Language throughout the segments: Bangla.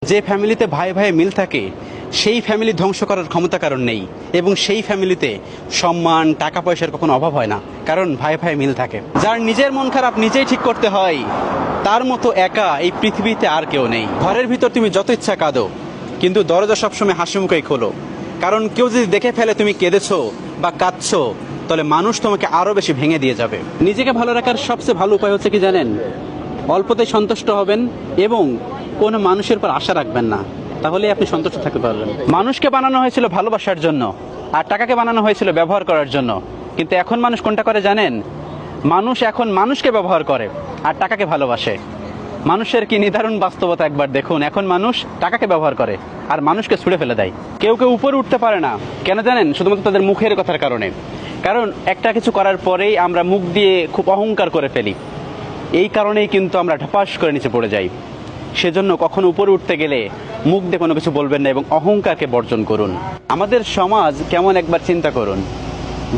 যে ফ্যামিলিতে ভাই ভাই মিল থাকে সেই ফ্যামিলি ধ্বংস করার ক্ষমতা কারণ নেই, এবং সেই ফ্যামিলিতে সম্মান টাকা পয়সার কখনো অভাব হয় না, কারণ ভাই ভাই মিল থাকে। যার নিজের মন খারাপ নিজেই ঠিক করতে হয়, তার মতো একা এই পৃথিবীতে আর কেউ নেই। ঘরের ভিতর তুমি যত ইচ্ছা কাঁদো, কিন্তু দরজা সবসময় হাসি মুখেই খোলো, কারণ কেউ যদি দেখে ফেলে তুমি কেঁদেছো বা কাঁদছো, তাহলে মানুষ তোমাকে আরো বেশি ভেঙে দিয়ে যাবে। নিজেকে ভালো রাখার সবচেয়ে ভালো উপায় হচ্ছে কি জানেন? অল্পতে সন্তুষ্ট হবেন এবং কোনো মানুষের উপর আশা রাখবেন না, তাহলে আপনি সন্তুষ্ট থাকতে পারবেন। মানুষকে বানানো হয়েছিল ভালোবাসার জন্য, আর টাকাকে বানানো হয়েছিল ব্যবহার করার জন্য। কিন্তু এখন মানুষ কোনটা করে জানেন? মানুষ এখন মানুষকে ব্যবহার করে আর টাকাকে ভালোবাসে। মানুষের কি নিদারুণ বাস্তবতা একবার দেখুন। এখন মানুষ টাকাকে ব্যবহার করে আর মানুষকে ছুঁড়ে ফেলে দেয়। কেউ কেউ উপরে উঠতে পারে না, কেন জানেন? শুধুমাত্র তাদের মুখের কথার কারণে। কারণ একটা কিছু করার পরেই আমরা মুখ দিয়ে খুব অহংকার করে ফেলি, এই কারণেই কিন্তু আমরা ঢাপাস করে নিচে পড়ে যাই। সেজন্য কখনো উপরে উঠতে গেলে মুখ দিয়ে কোনো কিছু বলবেন না এবং অহংকারকে বর্জন করুন। আমাদের সমাজ কেমন একবার চিন্তা করুন।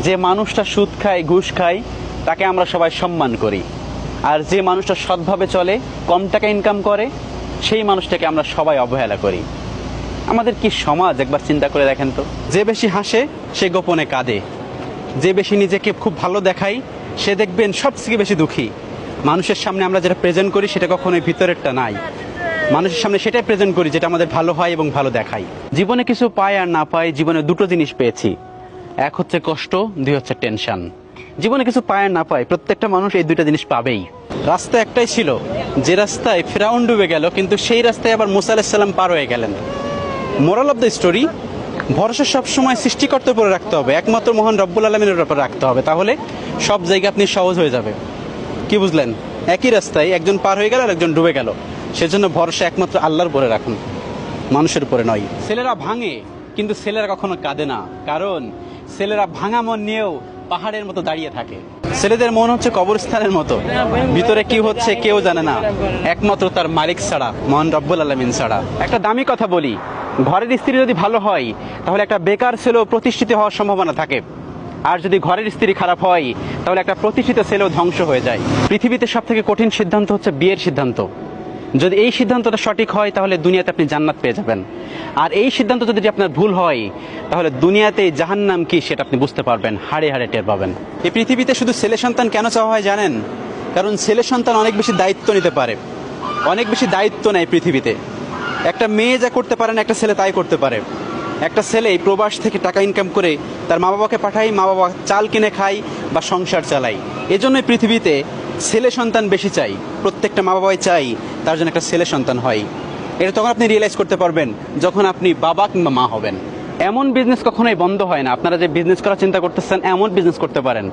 যে মানুষটা সুদ খায়, ঘুষ খায়, তাকে আমরা সবাই সম্মান করি, আর যে মানুষটা সৎভাবে চলে, কম টাকা ইনকাম করে, সেই মানুষটাকে আমরা সবাই অবহেলা করি। আমাদের কি সমাজ একবার চিন্তা করে দেখেন তো। যে বেশি হাসে সে গোপনে কাঁদে, যে বেশি নিজেকে খুব ভালো দেখায় সে দেখবেন সবথেকে বেশি দুঃখী। মানুষের সামনে আমরা যেটা প্রেজেন্ট করি সেটা কখনোই ভিতরেরটা নাই, মানুষের সামনে সেটাই প্রেজেন্ট করি যেটা আমাদের ভালো হয় এবং ভালো দেখাই। জীবনে কিছু পাই আর না পাই, জীবনে দুটো জিনিস পেয়েছি, এক হচ্ছে কষ্ট, দুই হচ্ছে টেনশন। জীবনে কিছু পায় আর না পায়, প্রত্যেকটা মানুষ এই দুইটা জিনিস পাবেই। রাস্তা একটাই ছিল, যে রাস্তায় ফিরাউন ডুবে গেল, কিন্তু সেই রাস্তায় আবার মুসা আলাইহিস সালাম পার হয়ে গেলেন। মোরাল অফ দ্য স্টোরি, ভরসা সবসময় সৃষ্টিকর্তার উপরে রাখতে হবে, একমাত্র মহান রব্বুল আলামিনের উপর রাখতে হবে, তাহলে সব জায়গায় আপনি সহজ হয়ে যাবে। কি বুঝলেন? একই রাস্তায় একজন পার হয়ে গেল আর একজন ডুবে গেল, সেজন্য ভরসা একমাত্র আল্লাহর উপরে রাখুন, মানুষের উপরে নয়। ছেলেরা ভাঙে কিন্তু ছেলেরা কখনো কাঁদে না, কারণ ছেলেরা ভাঙা মন নিয়েও পাহাড়ের মতো দাঁড়িয়ে থাকে। ছেলেদের মন হচ্ছে কবরস্থানের মতো, ভিতরে কি হচ্ছে কেউ জানে না, একমাত্র তার মালিক ছাড়া, মহান রব্বুল আলামিন ছাড়া। একটা দামি কথা বলি, ঘরের স্ত্রী যদি ভালো হয় তাহলে একটা বেকার ছেলেও প্রতিষ্ঠিত হওয়ার সম্ভাবনা থাকে, আর যদি ঘরের স্ত্রী খারাপ হয় তাহলে একটা প্রতিষ্ঠিত ছেলেও ধ্বংস হয়ে যায়। পৃথিবীতে সব থেকে কঠিন সিদ্ধান্ত হচ্ছে বিয়ের সিদ্ধান্ত। যদি এই সিদ্ধান্তটা সঠিক হয় তাহলে দুনিয়াতে আপনি জান্নাত পেয়ে যাবেন, আর এই সিদ্ধান্ত যদি আপনার ভুল হয় তাহলে দুনিয়াতে জাহান্নাম কি সেটা আপনি বুঝতে পারবেন, হাড়ে হাড়ে টের পাবেন। এই পৃথিবীতে শুধু ছেলে সন্তান কেন চাওয়া হয় জানেন? কারণ ছেলে সন্তান অনেক বেশি দায়িত্ব নিতে পারে, অনেক বেশি দায়িত্ব নেয় পৃথিবীতে। একটা মেয়ে যা করতে পারে না, একটা ছেলে তাই করতে পারে। একটা ছেলে প্রবাস থেকে টাকা ইনকাম করে তার মা বাবাকে পাঠায়, মা বাবা চাল কিনে খায় বা সংসার চালায়। এজন্যই পৃথিবীতে ছেলে সন্তান বেশি চাই, প্রত্যেকটা মা বাবাই চাই তার জন্য একটা ছেলে সন্তান হয়। এটা তখন আপনি রিয়েলাইজ করতে পারবেন যখন আপনি বাবা কিংবা মা হবেন। এমন বিজনেস কখনোই বন্ধ হয় না। আপনারা যে বিজনেস করার চিন্তা করতেছেন, এমন বিজনেস করতে পারেন,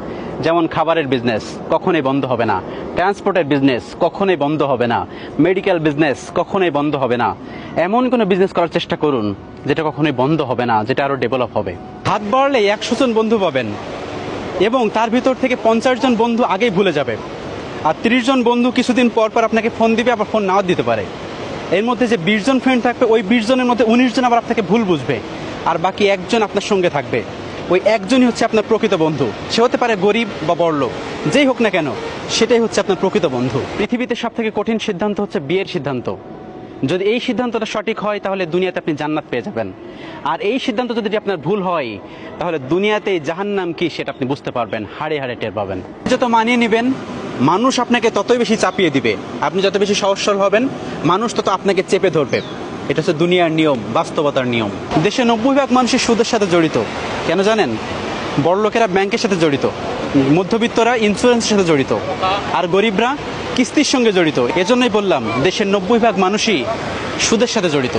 যেমন খাবারের বিজনেস কখনোই বন্ধ হবে না, ট্রান্সপোর্টের বিজনেস কখনোই বন্ধ হবে না, মেডিকেল বিজনেস কখনোই বন্ধ হবে না। এমন কোনো বিজনেস করার চেষ্টা করুন যেটা কখনোই বন্ধ হবে না, যেটা আরো ডেভেলপ হবে। হাত বাড়লে 100 জন বন্ধু পাবেন, এবং তার ভিতর থেকে 50 জন বন্ধু আগেই ভুলে যাবে, আর 30 জন বন্ধু কিছুদিন পর পর আপনাকে ফোন দিবে, আবার ফোন নাও দিতে পারে। এর মধ্যে যে 20 জন ফ্রেন্ড থাকবে, ওই 20 জনের মধ্যে 19 জন আবার আপনাকে ভুল বুঝবে, আর বাকি একজন আপনার সঙ্গে থাকবে। ওই একজনই হচ্ছে আপনার প্রকৃত বন্ধু। সে হতে পারে গরিব বা বড়লোক, যেই হোক না কেন, সেটাই হচ্ছে আপনার প্রকৃত বন্ধু। পৃথিবীতে সব থেকে কঠিন সিদ্ধান্ত হচ্ছে বিয়ের সিদ্ধান্ত। যদি এই সিদ্ধান্তটা সঠিক হয় তাহলে দুনিয়াতে আপনি জান্নাত পেয়ে যাবেন, আর এই সিদ্ধান্ত যদি আপনার ভুল হয় তাহলে দুনিয়াতে জাহান্নাম কি সেটা আপনি বুঝতে পারবেন, হাড়ে হাড়ে টের পাবেন। যত মানিয়ে নেবেন, মানুষ আপনাকে ততই বেশি চাপিয়ে দিবে। আপনি যত বেশি সহজ সরল হবেন, মানুষ তত আপনাকে চেপে ধরবে। এটা হচ্ছে দুনিয়ার নিয়ম, বাস্তবতার নিয়ম। দেশে 90% মানুষই সুদের সাথে জড়িত। কেন জানেন? বড়লোকেরা ব্যাংকের সাথে জড়িত, মধ্যবিত্তরা ইন্স্যুরেন্সের সাথে জড়িত, আর গরিবরা কিস্তির সঙ্গে জড়িত। এজন্যই বললাম, দেশের 90% মানুষই সুদের সাথে জড়িত।